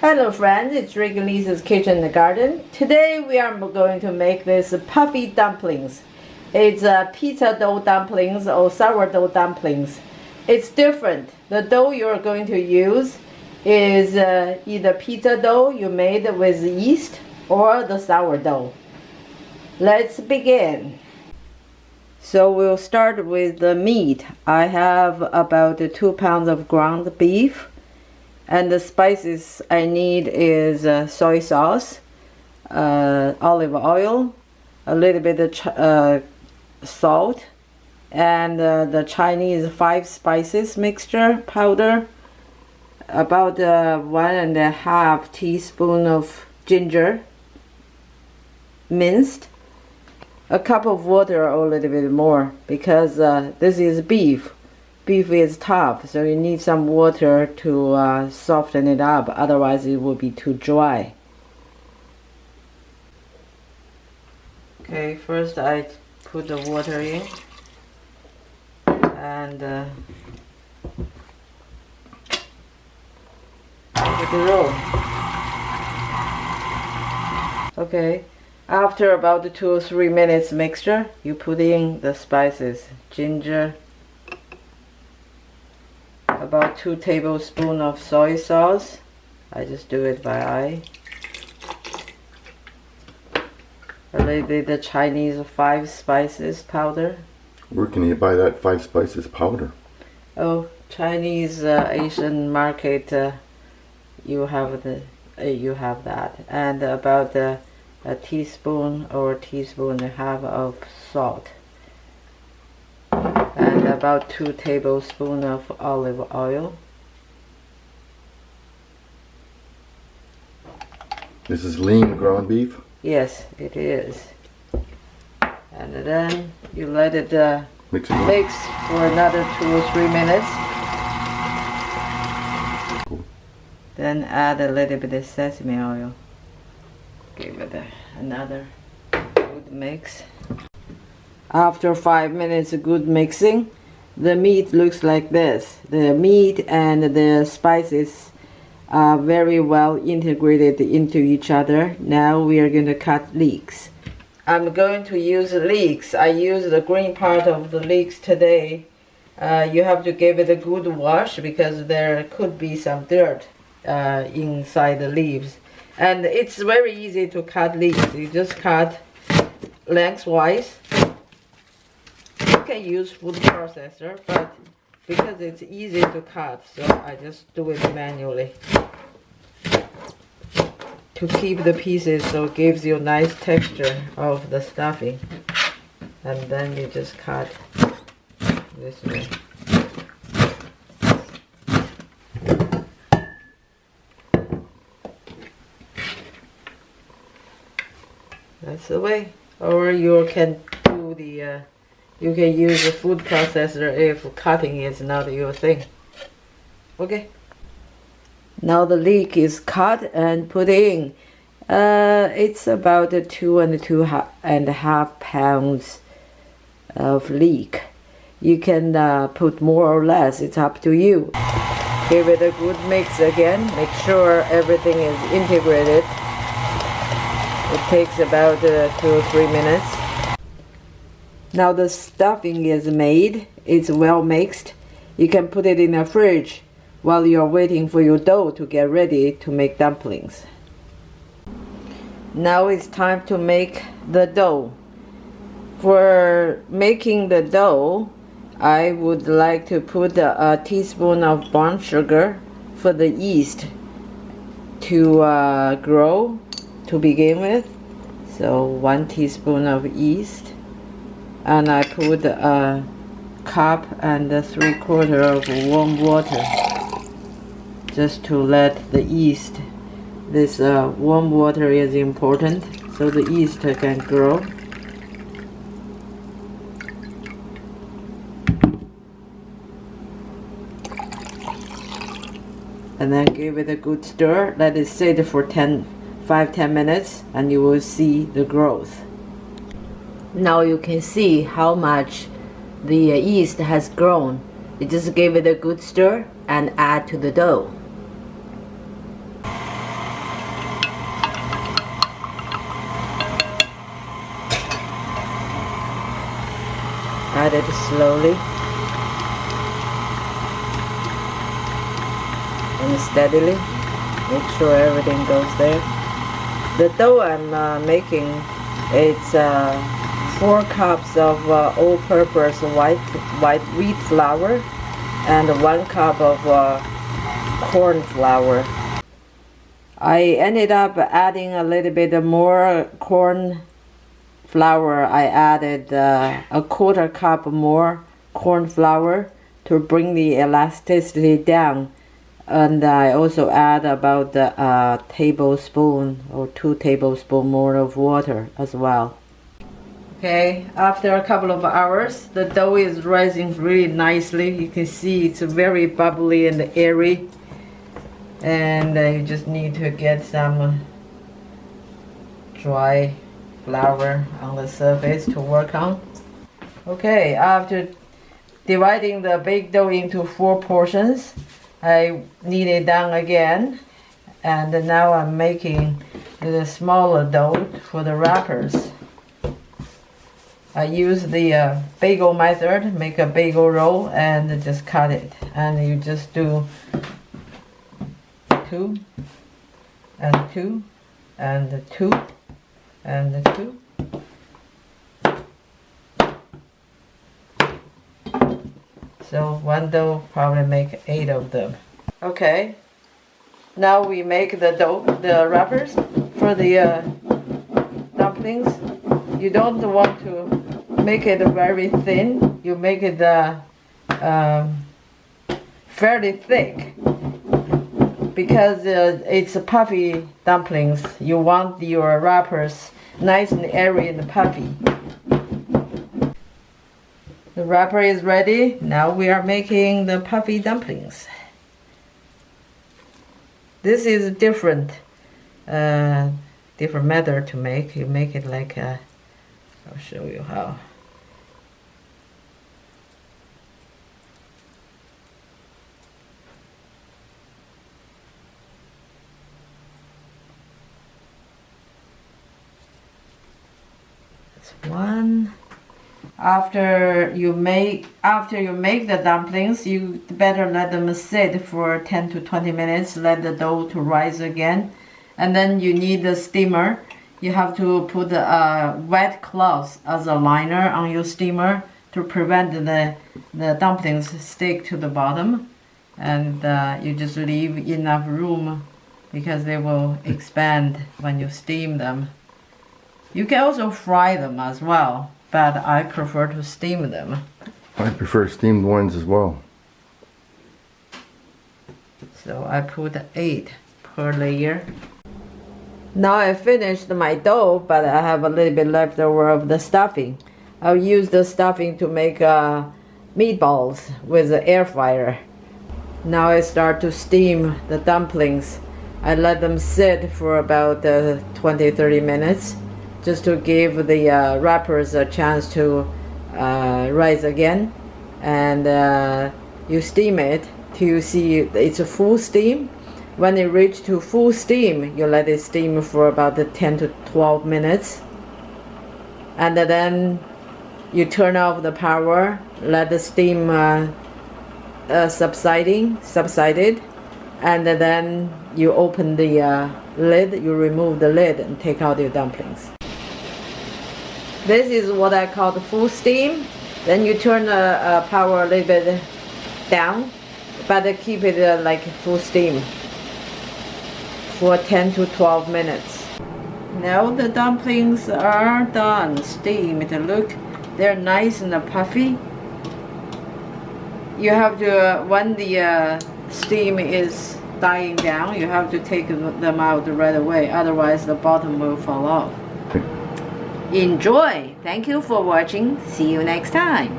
Hello friends, it's Rick and Lisa's Kitchen and Garden. Today we are going to make this puffy dumplings. It's pizza dough dumplings or sourdough dumplings. It's different. The dough you're going to use is either pizza dough you made with yeast or the sourdough. Let's begin. So we'll start with the meat. I have about 2 pounds of ground beef. And the spices I need is soy sauce, olive oil, a little bit of salt, and the Chinese 5 spices mixture powder, about 1.5 teaspoon of ginger, minced, a cup of water or a little bit more because this is beef. Beef is tough, so you need some water to soften it up, otherwise it will be too dry. Okay, first I put the water in and let it roll. Okay, after about 2 or 3 minutes mixture, you put in the spices, ginger, about 2 tablespoons of soy sauce. I just do it by eye. A little bit of Chinese 5 spices powder. Where can you buy that 5 spices powder? Oh, Chinese Asian market. You have that, and about a teaspoon or a teaspoon and a half of salt. And about 2 tablespoons of olive oil. This is lean ground beef? Yes, it is. And then you let it mix for another 2 or 3 minutes. Cool. Then add a little bit of sesame oil. Give it another good mix. After 5 minutes of good mixing, the meat looks like this. The meat and the spices are very well integrated into each other. Now we are going to cut leeks. I'm going to use leeks. I use the green part of the leeks today. You have to give it a good wash because there could be some dirt inside the leaves. And it's very easy to cut leeks. You just cut lengthwise. You can use food processor, but because it's easy to cut, so I just do it manually to keep the pieces, so it gives you a nice texture of the stuffing. And then you just cut this way. That's the way. Or you can do the you can use a food processor if cutting is not your thing. Okay. Now the leek is cut and put in. It's about 2.5 pounds of leek. You can put more or less. It's up to you. Give it a good mix again. Make sure everything is integrated. It takes about 2 or 3 minutes. Now the stuffing is made, it's well mixed. You can put it in the fridge while you're waiting for your dough to get ready to make dumplings. Now it's time to make the dough. For making the dough, I would like to put a teaspoon of brown sugar for the yeast to grow to begin with. So 1 teaspoon of yeast. And I put a cup and 3/4 of warm water just to let the yeast, this warm water is important so the yeast can grow. And then give it a good stir, let it sit for 5-10 minutes and you will see the growth. Now you can see how much the yeast has grown. You just give it a good stir and add to the dough. add it slowly and steadily. Make sure everything goes there. The dough I'm making, it's 4 cups of all-purpose white wheat flour and 1 cup of corn flour. I ended up adding a little bit more corn flour. I added a 1/4 cup more corn flour to bring the elasticity down. And I also add about a tablespoon or 2 tablespoons more of water as well. Okay, after a couple of hours, the dough is rising really nicely. You can see it's very bubbly and airy. And you just need to get some dry flour on the surface to work on. Okay, after dividing the baked dough into 4 portions, I knead it down again, and now I'm making the smaller dough for the wrappers. I use the bagel method, make a bagel roll and just cut it, and you just do 2 and 2 and 2 and 2. So one dough probably make 8 of them. Okay, now we make the wrappers for the dumplings. You don't want to make it very thin. You make it fairly thick because it's a puffy dumplings. You want your wrappers nice and airy and puffy. The wrapper is ready. Now we are making the puffy dumplings. This is different method to make. You make it like I'll show you how. That's one. After you make the dumplings, you better let them sit for 10 to 20 minutes. Let the dough to rise again, and then you need the steamer. You have to put a wet cloth as a liner on your steamer to prevent the dumplings stick to the bottom, and you just leave enough room because they will expand when you steam them. You can also fry them as well, but I prefer to steam them. I prefer steamed ones as well. So I put 8 per layer. Now I finished my dough, but I have a little bit left over of the stuffing. I'll use the stuffing to make meatballs with the air fryer. Now I start to steam the dumplings. I let them sit for about 20-30 minutes, just to give the wrappers a chance to rise again. And you steam it till you see it's a full steam. When it reaches to full steam, you let it steam for about 10 to 12 minutes. And then you turn off the power, let the steam subsided, and then you open the lid, you remove the lid and take out your dumplings. This is what I call the full steam. Then you turn the power a little bit down, but keep it like full steam for 10 to 12 minutes. Now the dumplings are done, steamed. Look, they're nice and puffy. You have to, when the steam is dying down, you have to take them out right away, otherwise the bottom will fall off. Enjoy! Thank you for watching. See you next time.